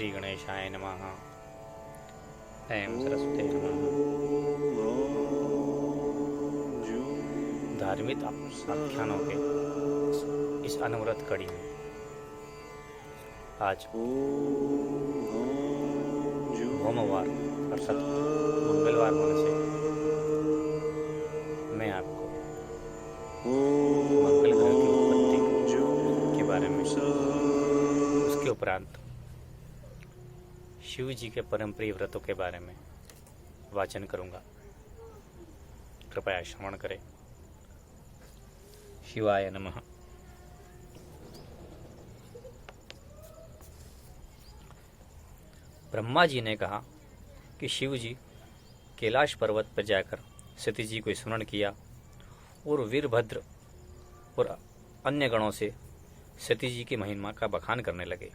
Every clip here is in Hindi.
श्री गणेशाय नमः। ऐं सरस्वते नमः। धार्मिक आख्यानों के इस अनवरत कड़ी में आज भौमवार अर्थात मंगलवार होने से मैं आपको मंगल ग्रह की उत्पत्ति के बारे में, उसके उपरांत शिव जी के परम प्रिय व्रतों के बारे में वाचन करूंगा। कृपया श्रवण करें। शिवाय नमः। ब्रह्मा जी ने कहा कि शिव जी कैलाश पर्वत पर जाकर सती जी को स्मरण किया और वीरभद्र और अन्य गणों से सती जी की महिमा का बखान करने लगे।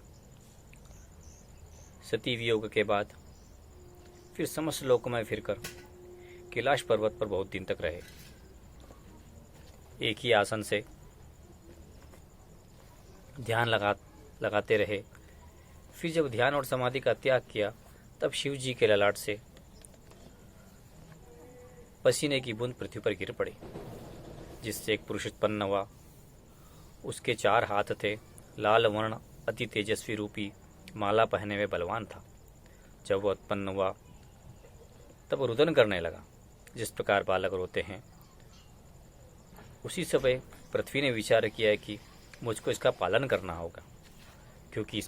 सती वियोग के बाद फिर समस्त लोक में फिरकर कैलाश पर्वत पर बहुत दिन तक रहे। एक ही आसन से ध्यान लगाते रहे। फिर जब ध्यान और समाधि का त्याग किया तब शिव जी के ललाट से पसीने की बूंद पृथ्वी पर गिर पड़ी, जिससे एक पुरुष उत्पन्न हुआ। उसके 4 हाथ थे, लाल वर्ण, अति तेजस्वी रूपी, माला पहने हुए बलवान था। जब वह उत्पन्न हुआ तब रुदन करने लगा, जिस प्रकार बालक रोते हैं। उसी समय पृथ्वी ने विचार किया कि मुझको इसका पालन करना होगा, क्योंकि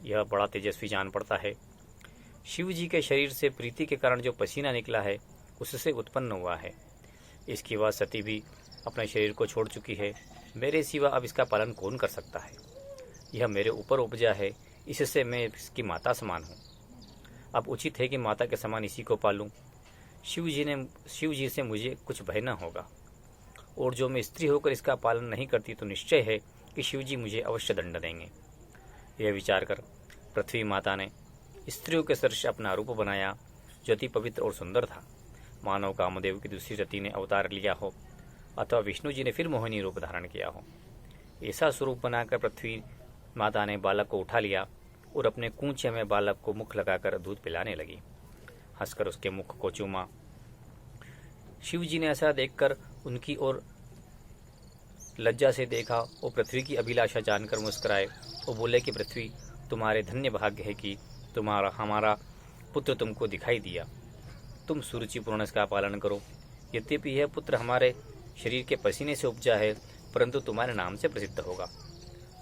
यह बड़ा तेजस्वी जान पड़ता है। शिव जी के शरीर से प्रीति के कारण जो पसीना निकला है उससे उत्पन्न हुआ है। इसके बाद सती भी अपने शरीर को छोड़ चुकी है। मेरे सिवा अब इसका पालन कौन कर सकता है? यह मेरे ऊपर उपजा है, इससे मैं इसकी माता समान हूँ। अब उचित है कि माता के समान इसी को पालूं। शिव जी से मुझे कुछ भय न होगा, और जो मैं स्त्री होकर इसका पालन नहीं करती तो निश्चय है कि शिव जी मुझे अवश्य दंड देंगे। यह विचार कर पृथ्वी माता ने स्त्रियों के सदृश अपना रूप बनाया, जो अति पवित्र और सुंदर था। मानव कामदेव की दूसरी रति ने अवतार लिया हो, अथवा विष्णु जी ने फिर मोहिनी रूप धारण किया हो। ऐसा स्वरूप बनाकर पृथ्वी माता ने बालक को उठा लिया और अपने कूंचे में बालक को मुख लगाकर दूध पिलाने लगी। हंसकर उसके मुख को चूमा। शिव जी ने ऐसा देखकर उनकी ओर लज्जा से देखा और पृथ्वी की अभिलाषा जानकर मुस्कुराए और बोले कि पृथ्वी, तुम्हारे धन्य भाग्य है कि हमारा पुत्र तुमको दिखाई दिया। तुम सुरुचिपूर्ण इसका पालन करो। यद्यपि यह पुत्र हमारे शरीर के पसीने से उपजा है, परंतु तुम्हारे नाम से प्रसिद्ध होगा,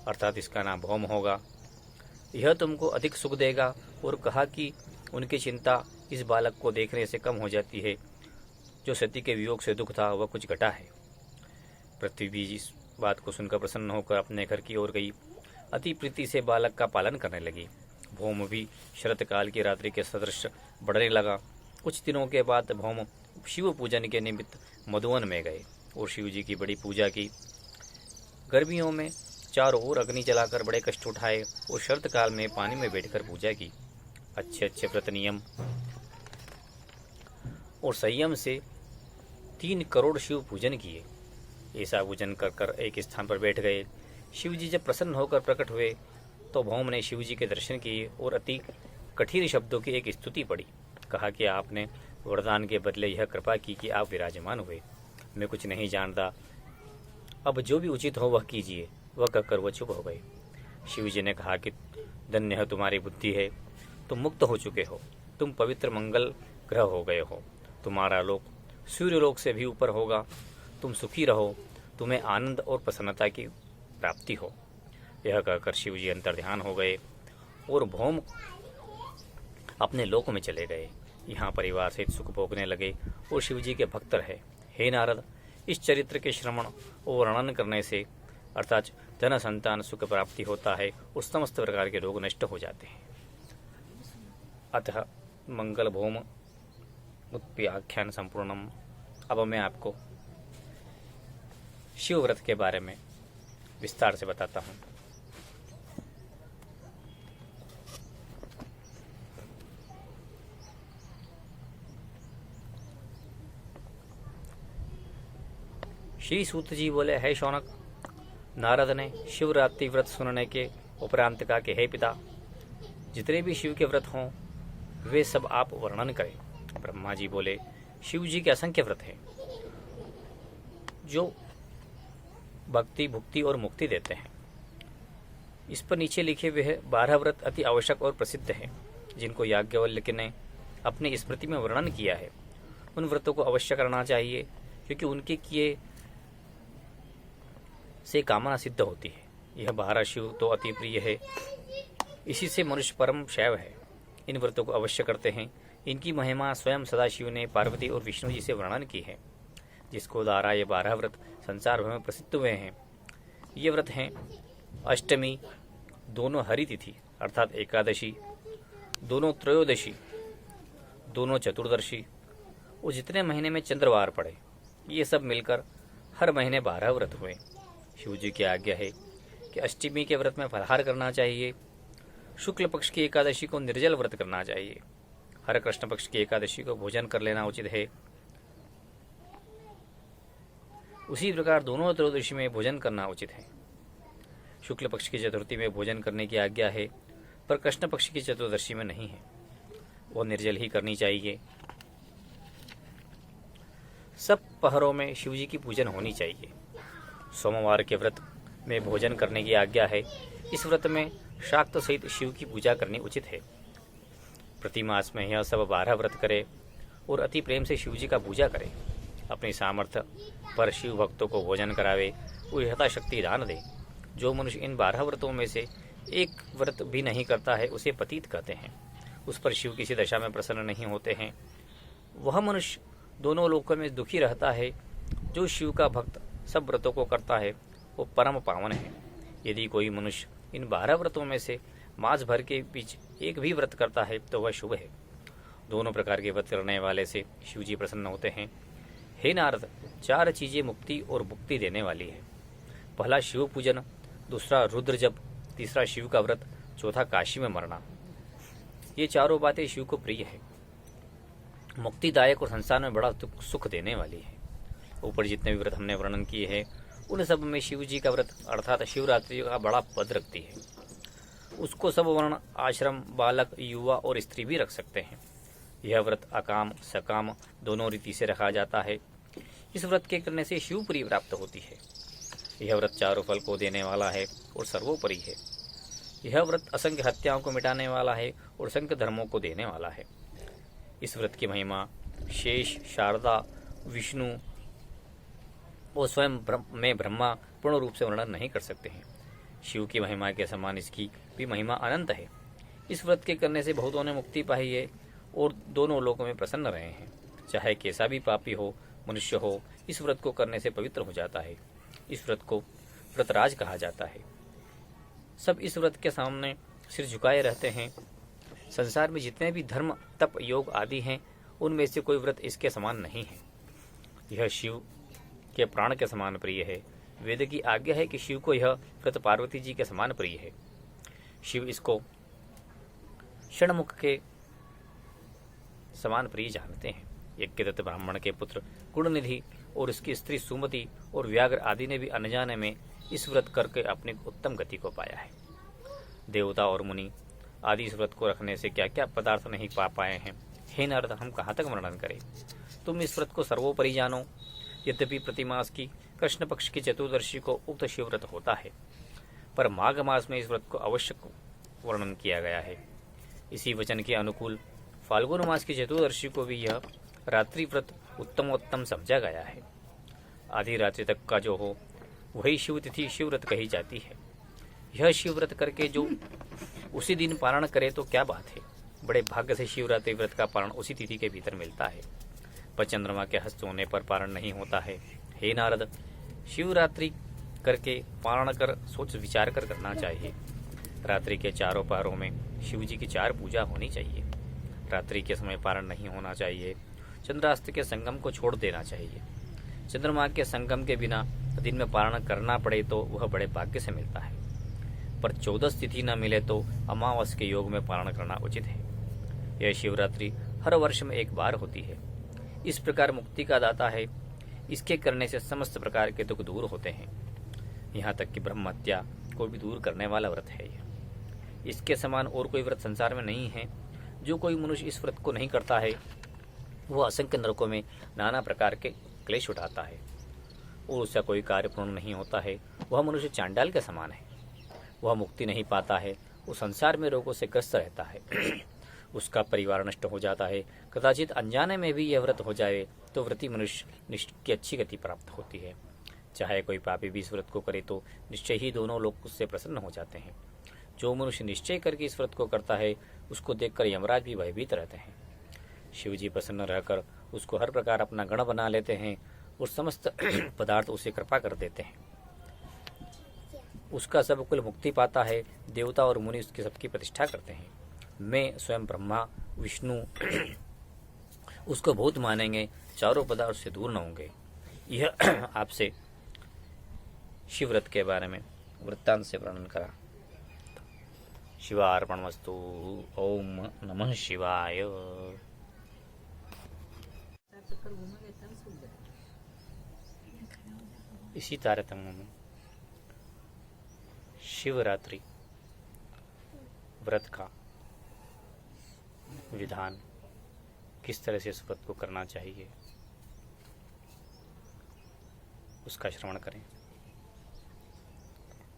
अर्थात इसका नाम भौम होगा। यह तुमको अधिक सुख देगा। और कहा कि उनकी चिंता इस बालक को देखने से कम हो जाती है। जो सती के वियोग से दुख था वह कुछ घटा है। पृथ्वी भी इस बात को सुनकर प्रसन्न होकर अपने घर की ओर गई। अति प्रीति से बालक का पालन करने लगी। भौम भी शरत काल की रात्रि के सदृश बढ़ने लगा। कुछ दिनों के बाद भौम शिव पूजन के निमित्त मधुवन में गए और शिव जी की बड़ी पूजा की। गर्मियों में चारों ओर अग्नि जलाकर बड़े कष्ट उठाए और शरत काल में पानी में बैठकर पूजा की। अच्छे व्रत नियम और संयम से 3 करोड़ शिव पूजन किए। ऐसा पूजन कर एक स्थान पर बैठ गए। शिव जी जब प्रसन्न होकर प्रकट हुए तो भौम ने शिव जी के दर्शन किए और अति कठिन शब्दों की एक स्तुति पढ़ी। कहा कि आपने वरदान के बदले यह कृपा की कि आप विराजमान हुए। मैं कुछ नहीं जानता, अब जो भी उचित हो वह कीजिए। वह कहकर वह चुप हो गए। शिव जी ने कहा कि धन्य है तुम्हारी बुद्धि है, तुम मुक्त हो चुके हो, तुम पवित्र मंगल ग्रह हो गए हो। तुम्हारा लोक सूर्य लोक से भी ऊपर होगा। तुम सुखी रहो, तुम्हें आनंद और प्रसन्नता की प्राप्ति हो। यह कहकर शिव जी अंतर्ध्यान हो गए और भौम अपने लोक में चले गए। यहाँ परिवार सहित सुख भोगने लगे और शिव जी के भक्त रहे। हे नारद, इस चरित्र के श्रवण और वर्णन करने से अर्थात धन संतान सुख प्राप्ति होता है और समस्त प्रकार के रोग नष्ट हो जाते हैं। अतः मंगल भौम उत्प्याख्यान संपूर्णम। अब मैं आपको शिव व्रत के बारे में विस्तार से बताता हूँ। श्री सूत जी बोले, है शौनक, नारद ने शिवरात्रि व्रत सुनने के उपरांत कहा कि हे पिता, जितने भी शिव के व्रत हों वे सब आप वर्णन करें। ब्रह्मा जी बोले, शिव जी के असंख्य व्रत हैं जो भक्ति, भुक्ति और मुक्ति देते हैं। इस पर नीचे लिखे हुए 12 व्रत अति आवश्यक और प्रसिद्ध हैं, जिनको याज्ञवल्क्य ने अपनी स्मृति में वर्णन किया है। उन व्रतों को अवश्य करना चाहिए, क्योंकि उनके किए से कामना सिद्ध होती है। यह 12 शिव तो अति प्रिय है, इसी से मनुष्य परम शैव है। इन व्रतों को अवश्य करते हैं। इनकी महिमा स्वयं सदाशिव ने पार्वती और विष्णु जी से वर्णन की है, जिसको द्वारा ये 12 व्रत संसार भर में प्रसिद्ध हुए हैं। ये व्रत हैं अष्टमी, दोनों हरि तिथि अर्थात एकादशी, दोनों त्रयोदशी, दोनों चतुर्दशी और जितने महीने में चंद्रवार पड़े, ये सब मिलकर हर महीने 12 व्रत हुए। शिव जी की आज्ञा है कि अष्टमी के व्रत में फलाहार करना चाहिए, शुक्ल पक्ष की एकादशी को निर्जल व्रत करना चाहिए, हर कृष्ण पक्ष की एकादशी को भोजन कर लेना उचित है। उसी प्रकार दोनों त्रयोदशी में भोजन करना उचित है। शुक्ल पक्ष की चतुर्थी में भोजन करने की आज्ञा है, पर कृष्ण पक्ष की चतुर्दशी में नहीं है, वो निर्जल ही करनी चाहिए। सब पहरों में शिव जी की पूजन होनी चाहिए। सोमवार के व्रत में भोजन करने की आज्ञा है। इस व्रत में शाक्त सहित शिव की पूजा करनी उचित है। प्रतिमास में यह सब 12 व्रत करे और अति प्रेम से शिव जी का पूजा करे। अपनी सामर्थ्य पर शिव भक्तों को भोजन करावे और यथाशक्ति दान दे। जो मनुष्य इन 12 व्रतों में से एक व्रत भी नहीं करता है उसे पतित कहते हैं। उस पर शिव किसी दशा में प्रसन्न नहीं होते हैं। वह मनुष्य दोनों लोकों में दुखी रहता है। जो शिव का भक्त सब व्रतों को करता है वो परम पावन है। यदि कोई मनुष्य इन 12 व्रतों में से मास भर के बीच एक भी व्रत करता है तो वह शुभ है। दोनों प्रकार के व्रत करने वाले से शिव जी प्रसन्न होते हैं। हे नारद, 4 चीजें मुक्ति और मुक्ति देने वाली है। पहला शिव पूजन, दूसरा रुद्र जप, तीसरा शिव का व्रत, चौथा काशी में मरना। ये चारों बातें शिव को प्रिय है, मुक्तिदायक और संसार में बड़ा सुख देने वाली है। ऊपर जितने भी व्रत हमने वर्णन किए हैं उन सब में शिव जी का व्रत अर्थात शिवरात्रि का बड़ा पद रखती है। उसको सब वर्ण, आश्रम, बालक, युवा और स्त्री भी रख सकते हैं। यह व्रत अकाम सकाम दोनों रीति से रखा जाता है। इस व्रत के करने से शिवपुरी प्राप्त होती है। यह व्रत चारों फल को देने वाला है और सर्वोपरि है। यह व्रत असंख्य हत्याओं को मिटाने वाला है और असंख्य धर्मों को देने वाला है। इस व्रत की महिमा शेष, शारदा, विष्णु और स्वयं में ब्रह्मा पूर्ण रूप से वर्णन नहीं कर सकते हैं। शिव की महिमा के समान इसकी भी महिमा अनंत है। इस व्रत के करने से बहुतों ने मुक्ति पाई है और दोनों लोकों में प्रसन्न रहे हैं। चाहे कैसा भी पापी हो, मनुष्य हो, इस व्रत को करने से पवित्र हो जाता है। इस व्रत को व्रतराज कहा जाता है। सब इस व्रत के सामने सिर झुकाए रहते हैं। संसार में जितने भी धर्म, तप, योग आदि हैं उनमें से कोई व्रत इसके समान नहीं है। यह शिव के प्राण के समान प्रिय है। वेद की आज्ञा है कि शिव को यह व्रत पार्वती जी के समान प्रिय है। शिव इसको षणमुख के समान प्रिय जानते हैं। यज्ञदत्त ब्राह्मण के पुत्र गुणनिधि और उसकी स्त्री सुमति और व्याघ्र आदि ने भी अनजाने में इस व्रत करके अपनी उत्तम गति को पाया है। देवता और मुनि आदि इस व्रत को रखने से क्या क्या पदार्थ नहीं पा पाए हैं। हे नारद, हम कहाँ तक वर्णन करें। तुम इस व्रत को सर्वोपरि जानो। यद्यपि प्रतिमास की कृष्ण पक्ष की चतुर्दशी को उक्त शिवव्रत होता है, पर माघ मास में इस व्रत को आवश्यक वर्णन किया गया है। इसी वचन के अनुकूल फाल्गुन मास की चतुर्दशी को भी यह रात्रि व्रत उत्तमोत्तम समझा गया है। आधी रात्रि तक का जो हो वही शिव तिथि शिवव्रत कही जाती है। यह शिवव्रत करके जो उसी दिन पारण करे तो क्या बात है। बड़े भाग्य से शिवरात्रि व्रत का पारण उसी तिथि के भीतर मिलता है, पर चंद्रमा के हस्त होने पर पारण नहीं होता है। हे नारद, शिवरात्रि करके पारण कर सोच विचार कर करना चाहिए। रात्रि के चारों पहरों में शिव जी की 4 पूजा होनी चाहिए। रात्रि के समय पारण नहीं होना चाहिए। चंद्रास्त के संगम को छोड़ देना चाहिए। चंद्रमा के संगम के बिना दिन में पारण करना पड़े तो वह बड़े भाग्य से मिलता है, पर 14 तिथि न मिले तो अमावस के योग में पारण करना उचित है। यह शिवरात्रि हर वर्ष में एक बार होती है। इस प्रकार मुक्ति का दाता है। इसके करने से समस्त प्रकार के दुख दूर होते हैं। यहाँ तक कि ब्रह्म हत्या को भी दूर करने वाला व्रत है। इसके समान और कोई व्रत संसार में नहीं है। जो कोई मनुष्य इस व्रत को नहीं करता है वह असंख्य नरकों में नाना प्रकार के क्लेश उठाता है और उसका कोई कार्य पूर्ण नहीं होता है। वह मनुष्य चांडाल के समान है, वह मुक्ति नहीं पाता है, वो संसार में रोगों से ग्रस्त रहता है उसका परिवार नष्ट हो जाता है। कदाचित अनजाने में भी यह व्रत हो जाए तो व्रती मनुष्य की अच्छी गति प्राप्त होती है। चाहे कोई पापी भी इस व्रत को करे तो निश्चय ही दोनों लोग उससे प्रसन्न हो जाते हैं। जो मनुष्य निश्चय करके इस व्रत को करता है उसको देखकर यमराज भी भयभीत रहते हैं। शिव जी प्रसन्न रहकर उसको हर प्रकार अपना गण बना लेते हैं और समस्त पदार्थ उसे कृपा कर देते हैं। उसका सब कुल मुक्ति पाता है। देवता और मुनि उसकी सबकी प्रतिष्ठा करते हैं। मैं स्वयं ब्रह्मा विष्णु उसको बहुत मानेंगे, चारों पदार्थ से दूर न होंगे। यह आपसे शिवव्रत के बारे में वृत्तांत से वर्णन करा। शिवार्पणमस्तु। ओम नमः शिवाय। इसी तारतम्य में शिवरात्रि व्रत का विधान, किस तरह से इस व्रत को करना चाहिए, उसका श्रवण करें।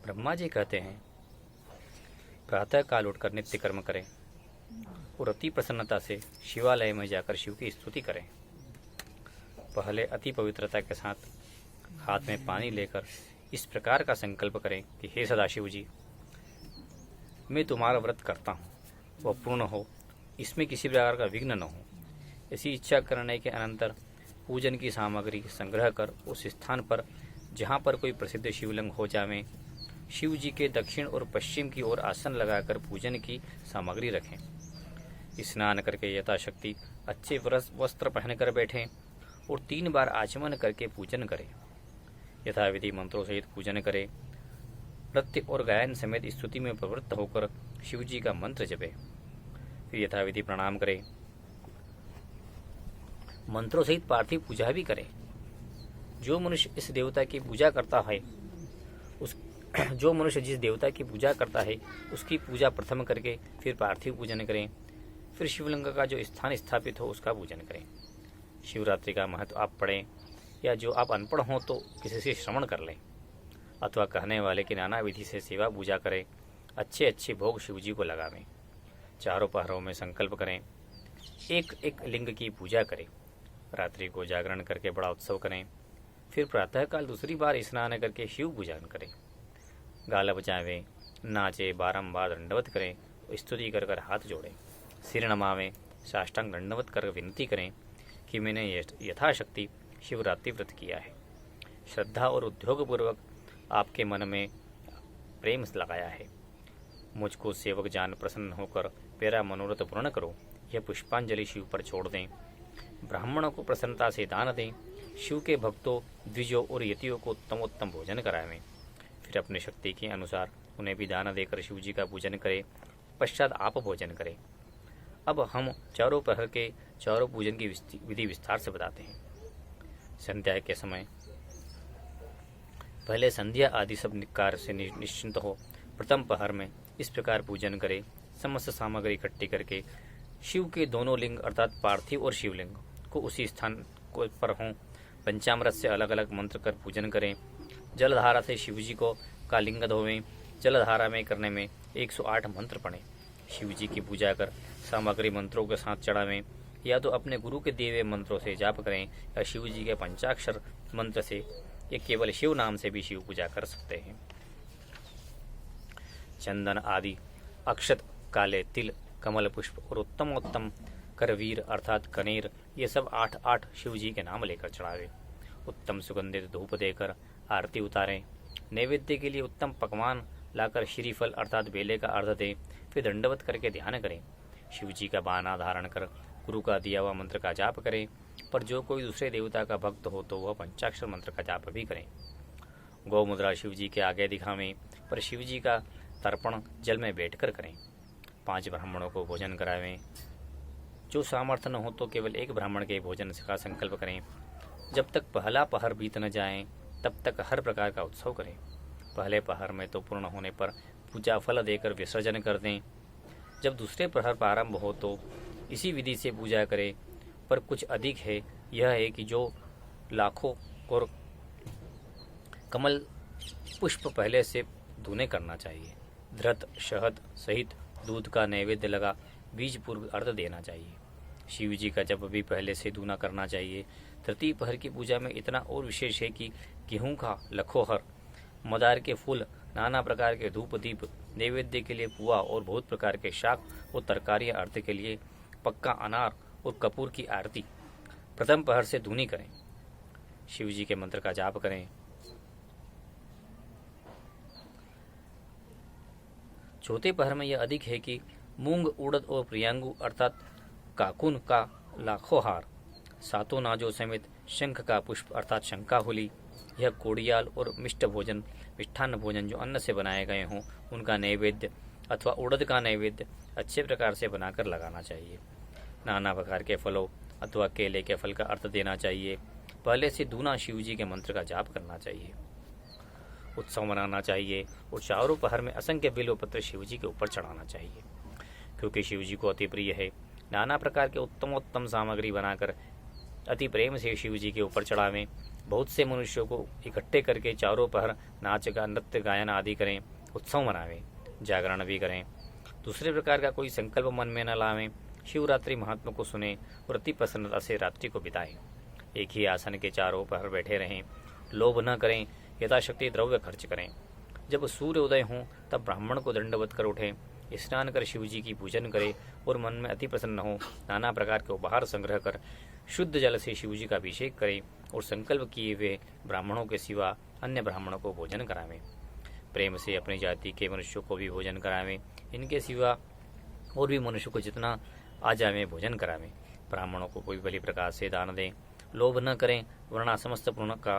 ब्रह्मा जी कहते हैं प्रातः काल उठकर नित्य कर्म करें और अति प्रसन्नता से शिवालय में जाकर शिव की स्तुति करें। पहले अति पवित्रता के साथ हाथ में पानी लेकर इस प्रकार का संकल्प करें कि हे सदाशिव जी, मैं तुम्हारा व्रत करता हूँ, वह पूर्ण हो, इसमें किसी प्रकार का विघ्न न हो। ऐसी इच्छा करने के अनंतर पूजन की सामग्री संग्रह कर उस स्थान पर जहाँ पर कोई प्रसिद्ध शिवलिंग हो जावे, शिव जी के दक्षिण और पश्चिम की ओर आसन लगाकर पूजन की सामग्री रखें। स्नान करके यथाशक्ति अच्छे वस्त्र पहनकर बैठें और 3 बार आचमन करके पूजन करें। यथाविधि मंत्रों सहित पूजन करें। नृत्य और गायन समेत स्तुति में प्रवृत्त होकर शिव जी का मंत्र जपें। फिर यथाविधि प्रणाम करें। मंत्रों सहित पार्थिव पूजा भी करें। जो मनुष्य इस देवता की पूजा करता है जो मनुष्य जिस देवता की पूजा करता है उसकी पूजा प्रथम करके फिर पार्थिव पूजन करें। फिर शिवलिंग का जो स्थान स्थापित हो उसका पूजन करें। शिवरात्रि का महत्व आप पढ़ें, या जो आप अनपढ़ हों तो किसी से श्रवण कर लें, अथवा कहने वाले की नाना विधि से सेवा पूजा करें। अच्छे अच्छे भोग शिव जी को लगावें। चारों पहरों में संकल्प करें। एक एक लिंग की पूजा करें। रात्रि को जागरण करके बड़ा उत्सव करें। फिर प्रातःकाल दूसरी बार स्नान करके शिव पूजन करें। गाला बजावें, नाचे, बारंबार दंडवत करें, स्तुति कर कर हाथ जोड़ें, सिर नमावें, साष्टांग दंडवत कर विनती करें कि मैंने यथाशक्ति शिवरात्रि व्रत किया है। श्रद्धा और उद्योगपूर्वक आपके मन में प्रेम लगाया है। मुझको सेवक जान प्रसन्न होकर मेरा मनोरथ पूर्ण करो। यह पुष्पांजलि शिव पर छोड़ दें। ब्राह्मणों को प्रसन्नता से दान दें। शिव के भक्तों, द्विजों और यतियों को उत्तमोत्तम भोजन करावें। फिर अपनी शक्ति के अनुसार उन्हें भी दान देकर शिव जी का पूजन करें। पश्चात आप भोजन करें। अब हम चारों पहर के चारों पूजन की विधि विस्तार से बताते हैं। संध्या के समय पहले संध्या आदि सब कार्य से निश्चिंत हो प्रथम पहर में इस प्रकार पूजन करें। समस्त सामग्री इकट्ठी करके शिव के दोनों लिंग अर्थात पार्थिव और शिवलिंग को उसी स्थान को पर हों। पंचामृत से अलग अलग मंत्र कर पूजन करें। जलधारा से शिव जी को का लिंग धोवें। जलधारा में करने में 108 मंत्र पढ़ें। शिव जी की पूजा कर सामग्री मंत्रों के साथ चढ़ावें। या तो अपने गुरु के दिए हुए मंत्रों से जाप करें या शिव जी के पंचाक्षर मंत्र से या केवल शिव नाम से भी शिव पूजा कर सकते हैं। चंदन आदि अक्षत, काले तिल, कमल पुष्प और उत्तमोत्तम करवीर अर्थात कनेर, ये सब 8-8 शिव जी के नाम लेकर चढ़ावे। उत्तम सुगंधित धूप देकर आरती उतारें। नैवेद्य के लिए उत्तम पकवान लाकर श्रीफल अर्थात बेले का अर्घ दें। फिर दंडवत करके ध्यान करें। शिव जी का बाना धारण कर गुरु का दिया हुआ मंत्र का जाप करें। पर जो कोई दूसरे देवता का भक्त हो तो वह पंचाक्षर मंत्र का जाप भी करें। गौ मुद्रा शिव जी के आगे दिखावें, पर शिव जी का तर्पण जल में बैठकर करें। 5 ब्राह्मणों को भोजन करावें। जो सामर्थ्य न हो तो केवल एक ब्राह्मण के भोजन का संकल्प करें। जब तक पहला पहर बीत न जाए तब तक हर प्रकार का उत्सव करें। पहले पहर में तो पूर्ण होने पर पूजा फल देकर विसर्जन कर दें। जब दूसरे प्रहर प्रारंभ हो तो इसी विधि से पूजा करें, पर कुछ अधिक है, यह है कि जो लाखों और कमल पुष्प पहले से धुने करना चाहिए। धृत शहद सहित दूध का नैवेद्य लगा बीज पूर्व अर्घ देना चाहिए। शिव जी का जब भी पहले से धुना करना चाहिए। तृतीय पहर की पूजा में इतना और विशेष है कि गेहूं का लखोहर, मदार के फूल, नाना प्रकार के धूप दीप, नैवेद्य के लिए पुआ और बहुत प्रकार के शाक और तरकारियां, अर्थ के लिए पक्का अनार और कपूर की आरती प्रथम पहर से धुनी करें। शिव जी के मंत्र का जाप करें। चौथे पहर में यह अधिक है कि मूंग, उड़द और प्रियांगु अर्थात काकुन का लाखों हार, सातों नाजों समेत शंख का पुष्प अर्थात शंखाहुली, यह कोड़ियाल और मिष्ठान्न भोजन जो अन्न से बनाए गए हों उनका नैवेद्य अथवा उड़द का नैवेद्य अच्छे प्रकार से बनाकर लगाना चाहिए। नाना प्रकार के फलों अथवा केले के फल का अर्थ देना चाहिए। पहले से दूना शिव जी के मंत्र का जाप करना चाहिए। उत्सव मनाना चाहिए और चारों पहर में असंख्य बिल्वपत्र शिव जी के ऊपर चढ़ाना चाहिए, क्योंकि शिव जी को अति प्रिय है। नाना प्रकार के उत्तमोत्तम सामग्री बनाकर अति प्रेम से शिव जी के ऊपर चढ़ावें। बहुत से मनुष्यों को इकट्ठे करके चारों पहर नाच का नृत्य गायन आदि करें, उत्सव मनावें, जागरण भी करें। दूसरे प्रकार का कोई संकल्प मन में न लावें। शिवरात्रि महात्मा को सुने और अति प्रसन्नता से रात्रि को बिताएं। एक ही आसन के चारों पहर बैठे रहें। लोभ न करें, यथाशक्ति द्रव्य खर्च करें। जब सूर्य उदय हों तब ब्राह्मण को दंडवत कर उठें, स्नान कर शिव जी की पूजन करें और मन में अति प्रसन्न हो। नाना प्रकार के उपहार संग्रह कर शुद्ध जल से शिव जी का अभिषेक करें और संकल्प किए हुए ब्राह्मणों के सिवा अन्य ब्राह्मणों को भोजन करावें। प्रेम से अपनी जाति के मनुष्यों को भी भोजन करावें। इनके सिवा और भी मनुष्य को जितना आ जाए भोजन करावें। ब्राह्मणों को कोई भली प्रकार से दान दें। लोभ न करें, वरना समस्त पूर्ण का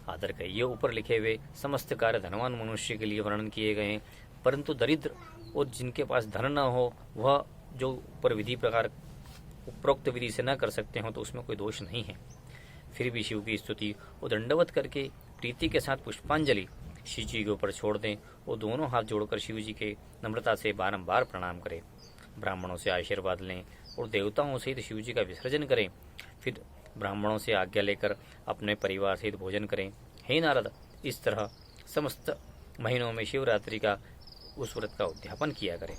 आदर करें। ये ऊपर लिखे हुए समस्त कार्य धनवान मनुष्य के लिए वर्णन किए गए हैं, परंतु दरिद्र और जिनके पास धन न हो वह जो ऊपर विधि प्रकार उपरोक्त विधि से न कर सकते हो तो उसमें कोई दोष नहीं है। फिर भी शिव की स्तुति और दंडवत करके प्रीति के साथ पुष्पांजलि शिव जी के ऊपर छोड़ दें और दोनों हाथ जोड़कर शिव जी के नम्रता से बारंबार प्रणाम करें। ब्राह्मणों से आशीर्वाद लें और देवताओं सहित शिव जी का विसर्जन करें। फिर ब्राह्मणों से आज्ञा लेकर अपने परिवार सहित भोजन करें। हे नारद, इस तरह समस्त महीनों में शिवरात्रि का उस व्रत का उद्यापन किया करें,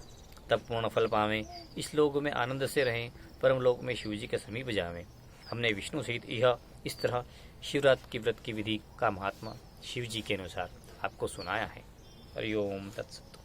तब पूर्ण फल पावें। इस लोक में आनंद से रहें, परम लोक में शिव जी के समीप जावें। हमने विष्णु सहित यह इस तरह शिवरात्रि की व्रत की विधि का महात्मा शिव जी के अनुसार आपको सुनाया है। हरि ओम तत्सत।